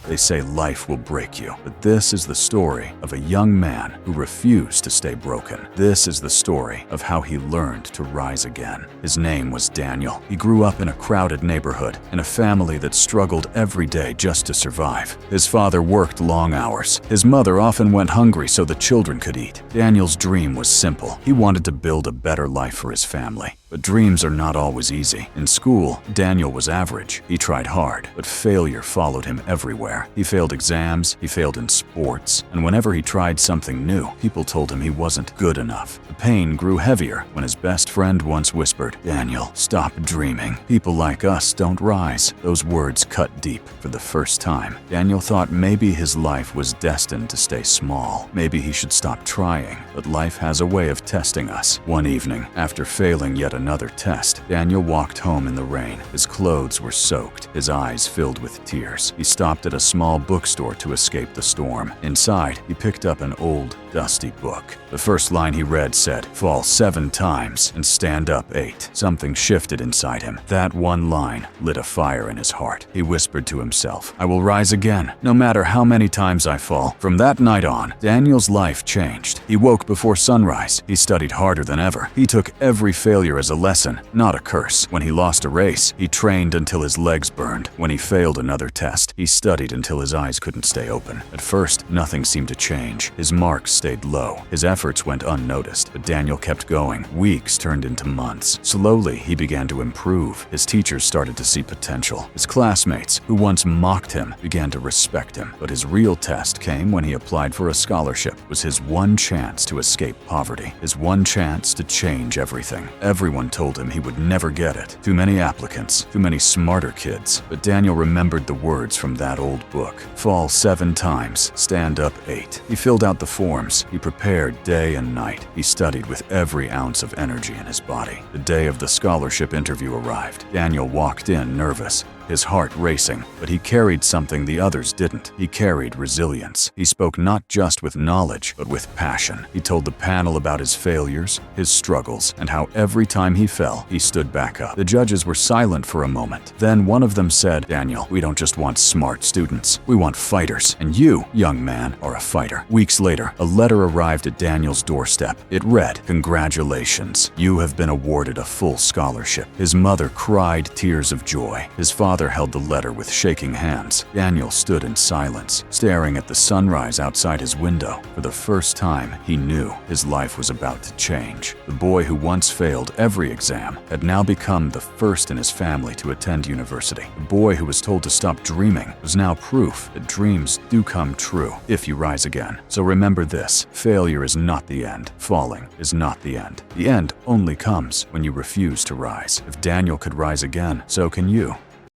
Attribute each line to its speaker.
Speaker 1: They say life will break you, but this is the story of a young man who refused to stay broken. This is the story of how he learned to rise again. His name was Daniel. He grew up in a crowded neighborhood, in a family that struggled every day just to survive. His father worked long hours. His mother often went hungry so the children could eat. Daniel's dream was simple. He wanted to build a better life for his family. But dreams are not always easy. In school, Daniel was average. He tried hard, but failure followed him everywhere. He failed exams, he failed in sports, and whenever he tried something new, people told him he wasn't good enough. The pain grew heavier when his best friend once whispered, "Daniel, stop dreaming. People like us don't rise." Those words cut deep. For the first time, Daniel thought maybe his life was destined to stay small. Maybe he should stop trying. But life has a way of testing us. One evening, after failing yet another test, Daniel walked home in the rain. His clothes were soaked, his eyes filled with tears. He stopped at a small bookstore to escape the storm. Inside, he picked up an old, dusty book. The first line he read said, "Fall 7 times and stand up 8. Something shifted inside him. That one line lit a fire in his heart. He whispered to himself, "I will rise again, no matter how many times I fall." From that night on, Daniel's life changed. He woke before sunrise. He studied harder than ever. He took every failure as a lesson, not a curse. When he lost a race, he trained until his legs burned. When he failed another test, he studied until his eyes couldn't stay open. At first, nothing seemed to change. His marks stayed low. His efforts went unnoticed, but Daniel kept going. Weeks turned into months. Slowly, he began to improve. His teachers started to see potential. His classmates, who once mocked him, began to respect him. But his real test came when he applied for a scholarship. It was his one chance to escape poverty, his one chance to change everything. Everyone told him he would never get it. Too many applicants, too many smarter kids. But Daniel remembered the words from that old book. Fall 7 times, stand up 8. He filled out the forms. He prepared day and night. He studied with every ounce of energy in his body. The day of the scholarship interview arrived. Daniel walked in nervous, his heart racing, but he carried something the others didn't. He carried resilience. He spoke not just with knowledge, but with passion. He told the panel about his failures, his struggles, and how every time he fell, he stood back up. The judges were silent for a moment. Then one of them said, "Daniel, we don't just want smart students. We want fighters. And you, young man, are a fighter." Weeks later, a letter arrived at Daniel's doorstep. It read, "Congratulations. You have been awarded a full scholarship." His mother cried tears of joy. His father held the letter with shaking hands. Daniel stood in silence, staring at the sunrise outside his window. For the first time, he knew his life was about to change. The boy who once failed every exam had now become the first in his family to attend university. The boy who was told to stop dreaming was now proof that dreams do come true if you rise again. So remember this: failure is not the end. Falling is not the end. The end only comes when you refuse to rise. If Daniel could rise again, so can you.